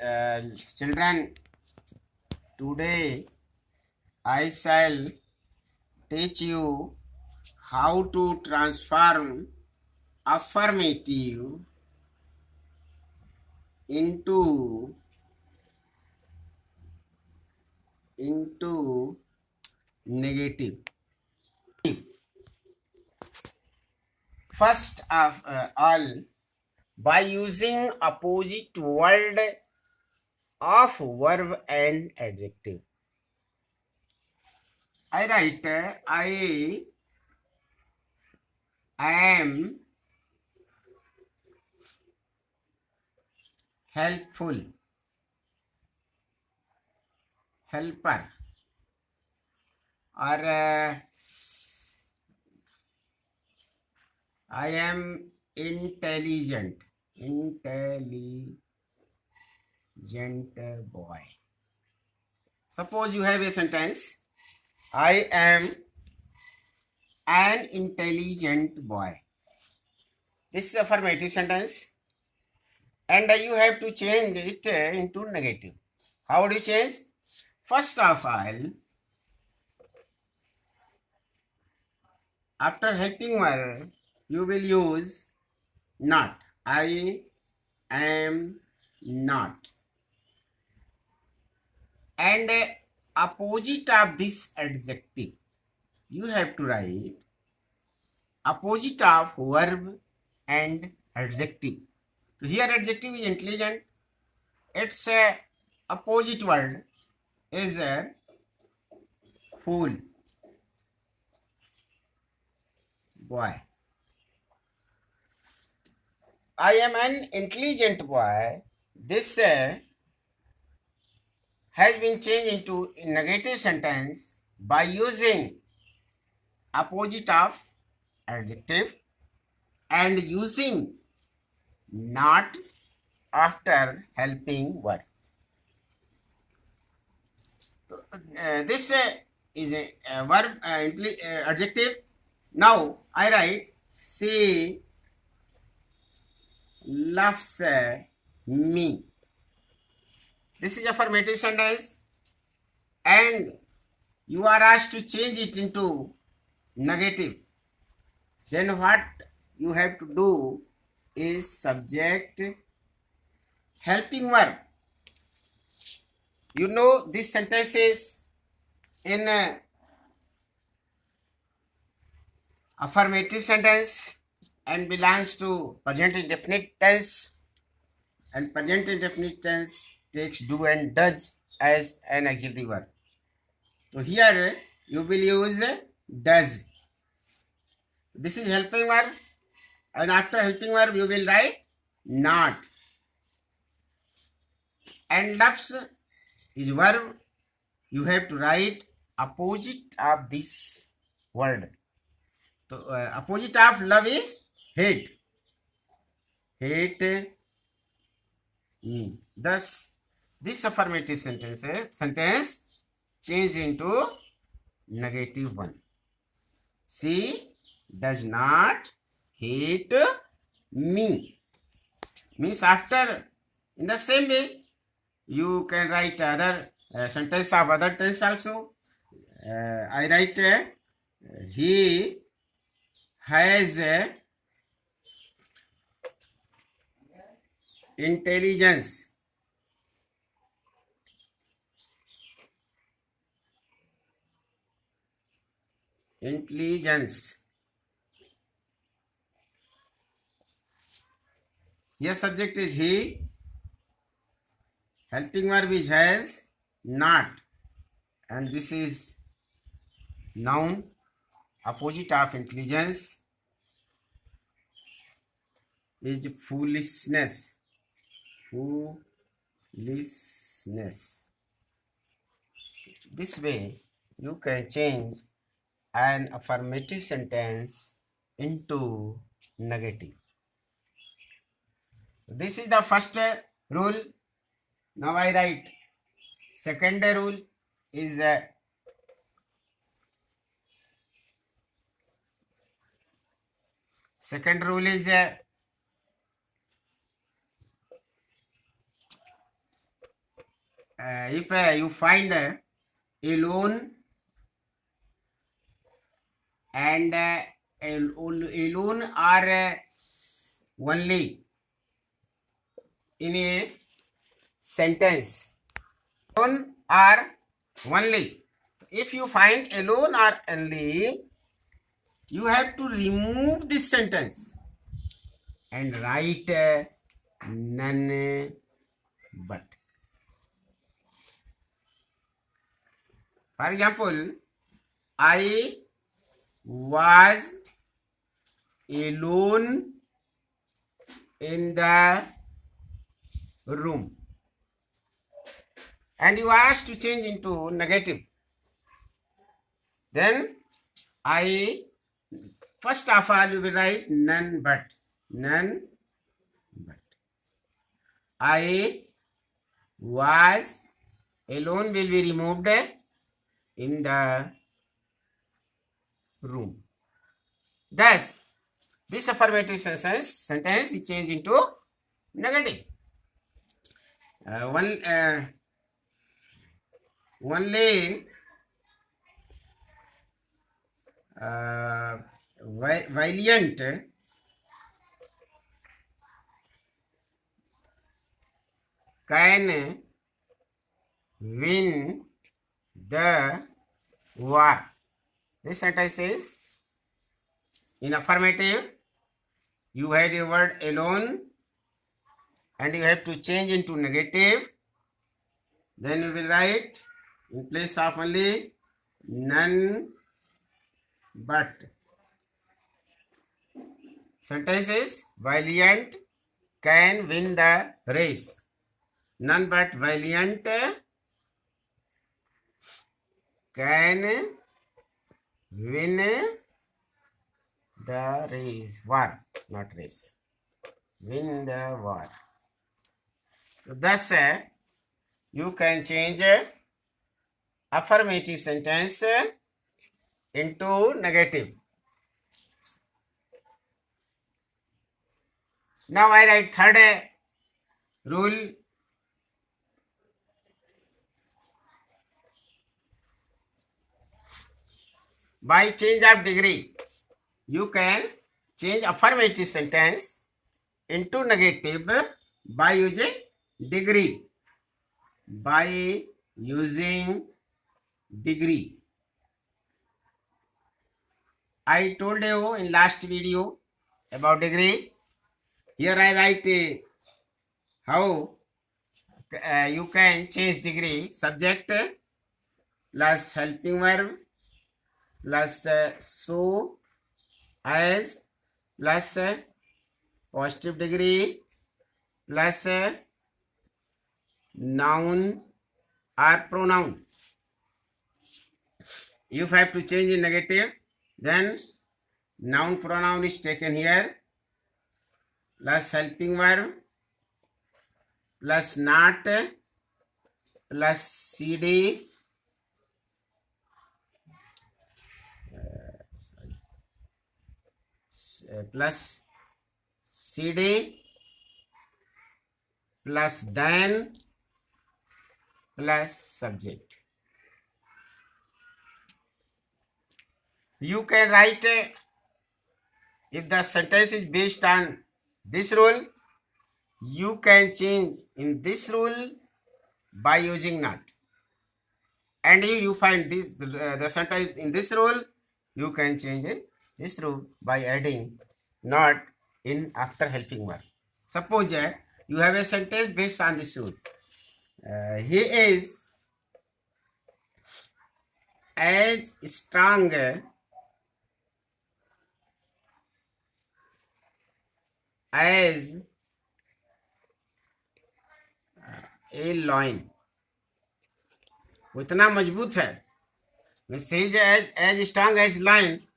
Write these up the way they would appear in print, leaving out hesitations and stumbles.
children, today I shall teach you how to transform affirmative into negative. First of all, by using opposite word of verb and adjective. I write I am helpful, helper, or I am intelligent, intelligent boy. Suppose you have a sentence, I am an intelligent boy. This is affirmative sentence, and you have to change it into negative. How do you change? First of all, after helping verb, you will use not. I am not. And opposite of this adjective, you have to write opposite of verb and adjective. So here adjective is intelligent. Its opposite word is fool, boy. I am an intelligent boy. This has been changed into a negative sentence by using opposite of adjective and using not after helping word. This is a verb adjective. Now I write she loves me. This is affirmative sentence, and you are asked to change it into negative. Then what you have to do is subject helping verb. You know this sentence is in affirmative sentence and belongs to present indefinite tense, and present indefinite tense takes do and does as an auxiliary verb. So here you will use does. This is helping verb, and after helping verb you will write not. And loves is verb. You have to write opposite of this word. So opposite of love is hate. Hate. Thus, this affirmative sentence changed into negative one. She does not hate me. Means after, in the same way, you can write other sentence of other tense also. I write he has intelligence. Intelligence. Here subject is he. Helping verb is has, not. And this is noun. Opposite of intelligence is foolishness. Foolishness. This way you can change an affirmative sentence into negative. This is the first rule. Now I write second rule is second rule is if you find alone and alone or only in a sentence, alone or only. If you find alone or only, you have to remove this sentence and write none but. For example, I was alone in the room, and you are asked to change into negative. Then I, first of all, you will write none but. None but. I was alone will be removed in the room. Thus, this affirmative sentence is changed into negative. Only valiant can win the war. This sentence is in affirmative. You had a word alone and you have to change into negative. Then you will write in place of only none but. Sentence is valiant can win the race. None but valiant can win the race. War, not race. Win the war. So thus, you can change affirmative sentence into negative. Now I write third rule. By change of degree, you can change affirmative sentence into negative by using degree. By using degree. I told you in last video about degree. Here I write how you can change degree. Subject plus helping verb plus so as plus positive degree plus noun or pronoun. If I have to change in negative, then noun pronoun is taken here plus helping verb plus not plus cd plus cd plus then plus subject. You can write if the sentence is based on this rule, you can change in this rule by using not. And if you find this the sentence in this rule, you can change in this rule by adding not in after helping verb. Suppose you have a sentence based on this rule. He is as strong as a lion. वो इतना मजबूत है. Says as strong as lion.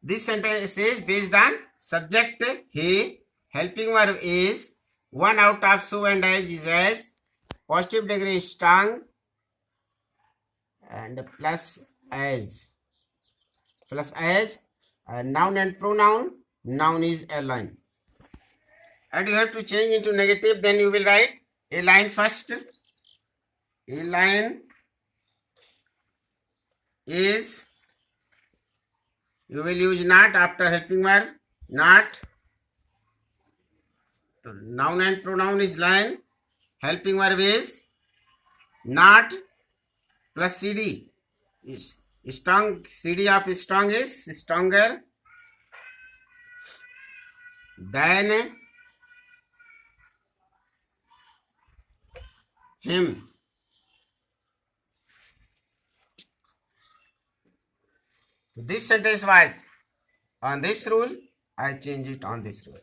This sentence is based on subject he, helping verb is, one out of so and as is as, positive degree is strong, and plus as, noun and pronoun. Noun is a line, and you have to change into negative. Then you will write a line first A lion is, you will use not after helping verb, not. So noun and pronoun is lion. Helping verb is not plus cd. Is strong, cd of strong is stronger than him. This sentence was on this rule. I change it on this rule.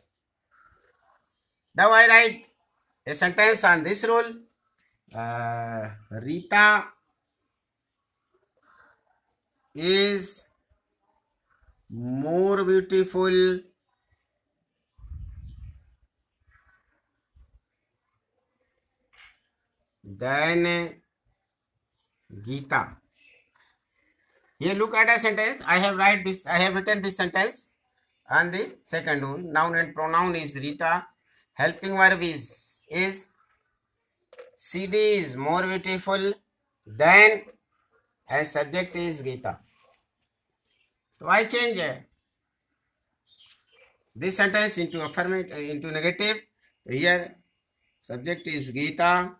Now I write a sentence on this rule. Rita is more beautiful than Geeta. Here look at a sentence. I have written this sentence on the second rule. Noun and pronoun is Rita. Helping verb is CD is more beautiful than, and subject is Geeta. So I change this sentence into affirmative, into negative. Here subject is Geeta.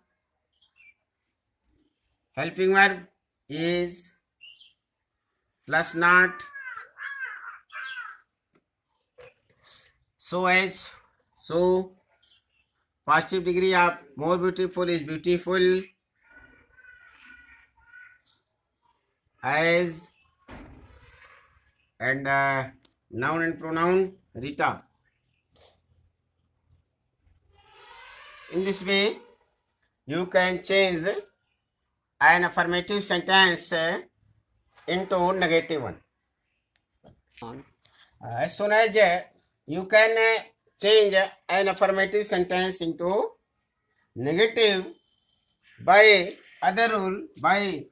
Helping verb is plus not. So as, so positive degree of more beautiful is beautiful as, and noun and pronoun Rita. In this way, you can change an affirmative sentence into negative one. As soon as you can change an affirmative sentence into negative by other rule, by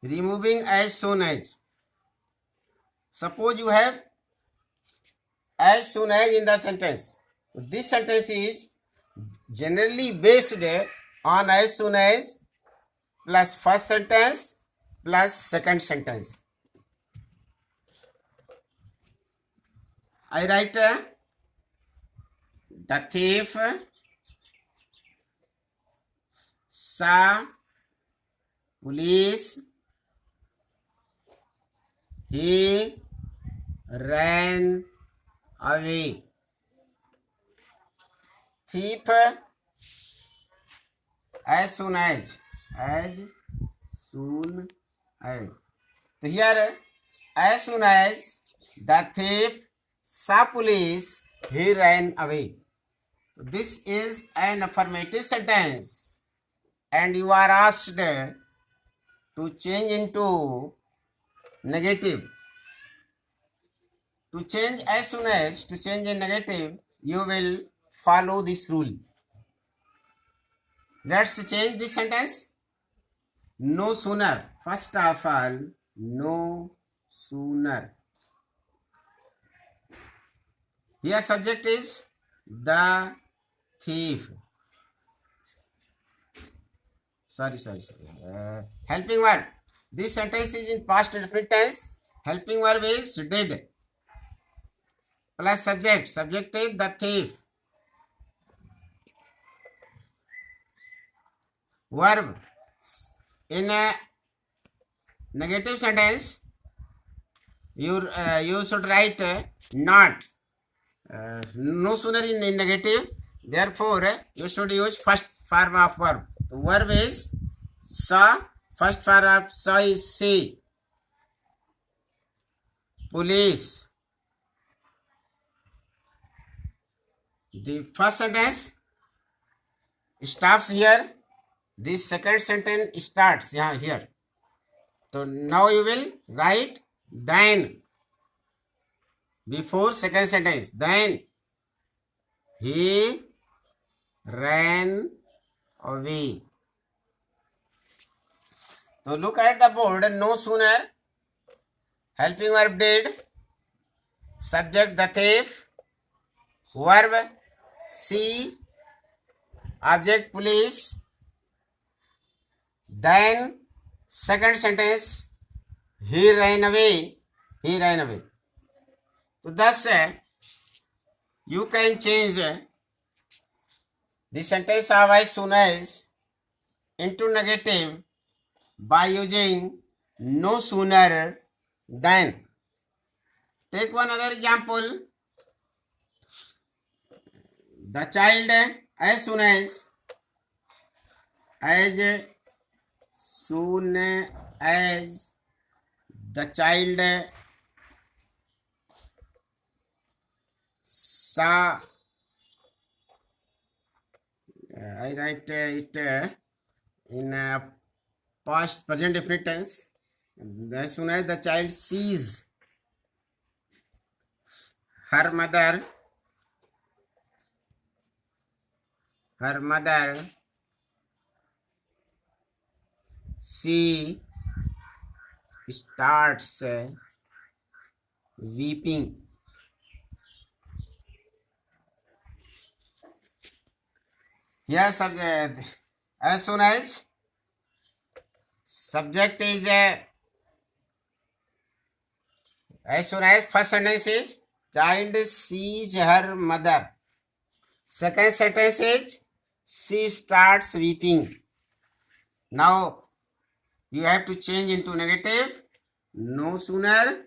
removing as soon as. Suppose you have as soon as in the sentence. This sentence is generally based on as soon as plus first sentence plus second sentence. I write the thief saw police, he ran away. Thief as soon as so here as soon as the thief saw police, he ran away. This is an affirmative sentence and you are asked to change into negative. To change as soon as, to change in negative, you will follow this rule. Let's change this sentence. No sooner, first of all, no sooner. Here subject is the thief. Sorry. Helping verb. This sentence is in past indefinite tense. Helping verb is did. Plus subject. Subject is the thief. Verb. In a negative sentence, you should write not. No sooner in negative. Therefore, you should use first form of verb. The verb is saw. First form of saw is see. Police. The first sentence stops here. This second sentence starts here. So now you will write then before second sentence. Then he ran away. So look at the board. No sooner. Helping verb did. Subject the thief. Verb see. Object police. Then second sentence, he ran away. He ran away. So thus you can change the sentence of as soon as into negative by using no sooner than. Take one other example. The child as soon as the child saw, I write it in past present definite tense. As soon as the child sees her mother she starts weeping. Here subject, as soon as subject is as soon as first sentence is child sees her mother. Second sentence is she starts weeping. Now you have to change into negative. No sooner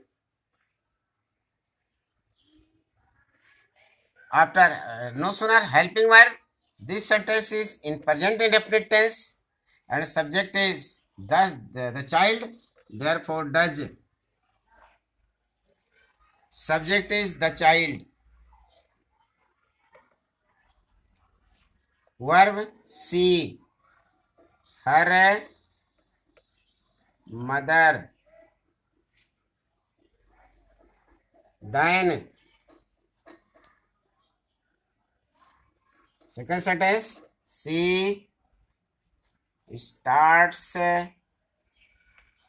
after no sooner helping verb. This sentence is in present indefinite tense and subject is thus the child, therefore does. Subject is the child. Verb see her mother. Then second sentence, she starts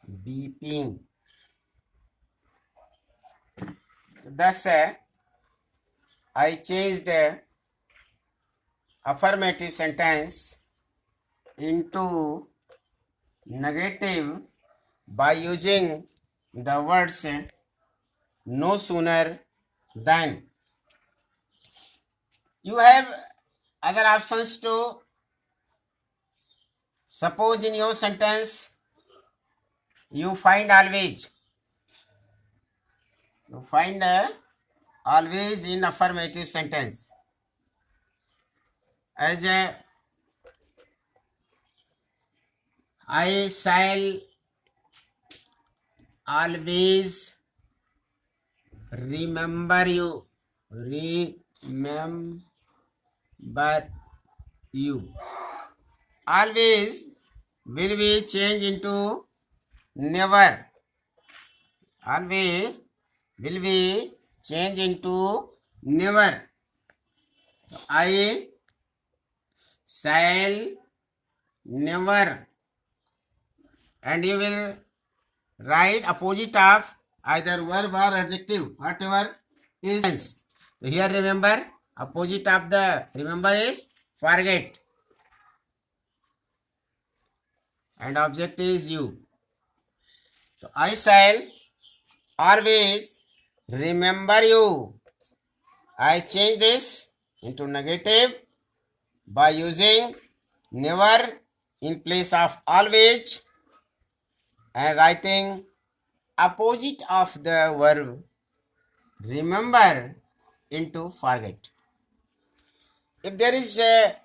beeping. Thus I changed affirmative sentence into negative by using the words no sooner than. You have other options to. Suppose in your sentence you find always. You find always in affirmative sentence. As I shall always remember you. Remember you. Always will be changed into never. Always will be changed into never. I shall never. And you will write opposite of either verb or adjective, whatever is. So here remember, opposite of the remember is forget. And object is you. So I shall always remember you. I change this into negative by using never in place of always and writing opposite of the verb remember into forget. If there is a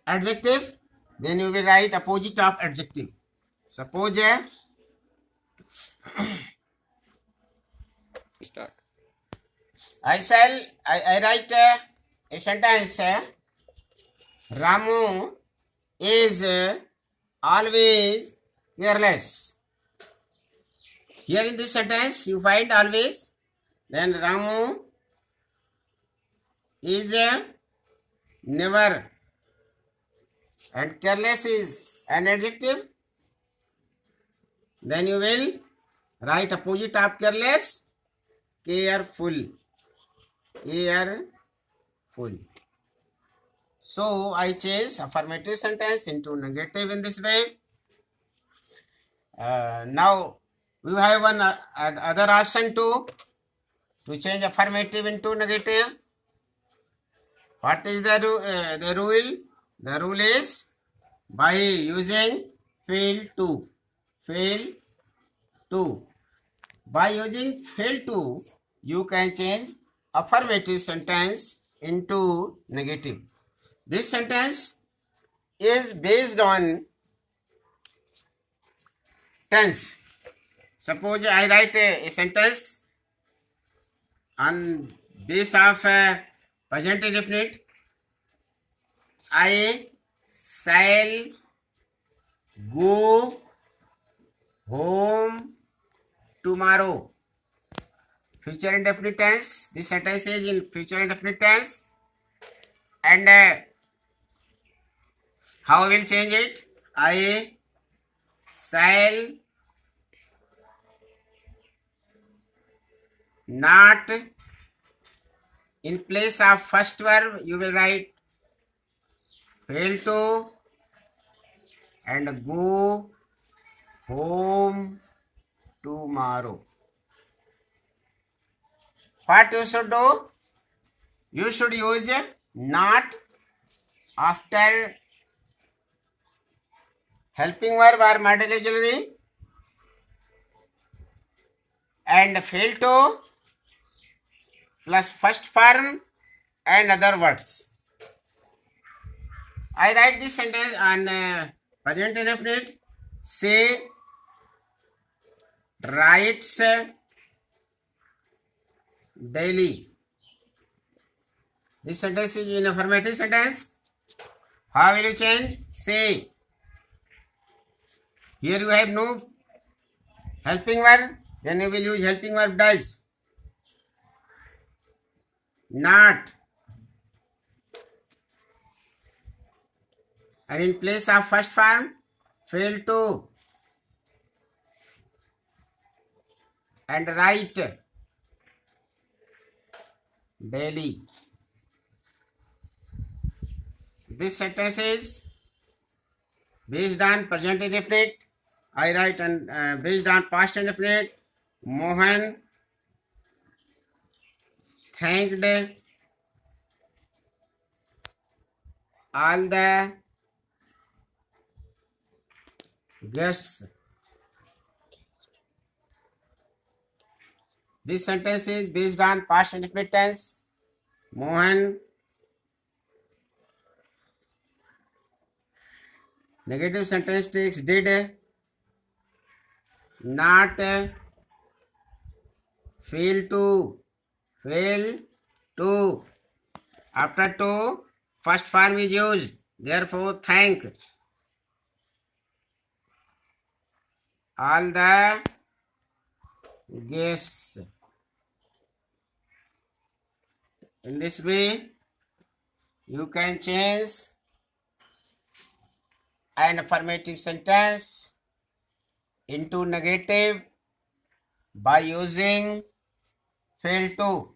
adjective, then you will write opposite of adjective. Suppose Start. I write a sentence. Ramu is always careless. Here in this sentence you find always, then Ramu is never, and careless is an adjective. Then you will write opposite of careless, careful. Careful. So I change affirmative sentence into negative in this way. Now we have one other option to change affirmative into negative. What is the rule? The rule is by using fail to. Fail to. By using fail to, you can change affirmative sentence into negative. This sentence is based on tense. Suppose I write a sentence on base of present indefinite. I shall go home tomorrow. Future indefinite tense. This sentence is in future indefinite tense. And how I will change it? I shall not. In place of first verb, you will write fail to and go home tomorrow. What you should do? You should use not after helping verb or modal auxiliary and fail to plus first form and other words. I write this sentence on present indefinite. Say writes daily. This sentence is in affirmative sentence. How will you change? Say. Here you have no helping verb. Then you will use helping verb does. Not. And in place of first form, fail to. And write daily. This sentence is based on present indefinite. I write and based on past indefinite. Mohan thanked all the guests. This sentence is based on past indefinite tense. Mohan. Negative sentence takes did not fail to. Fail to. After to, first form is used. Therefore, thank all the guests. In this way, you can change an affirmative sentence into negative by using fail to.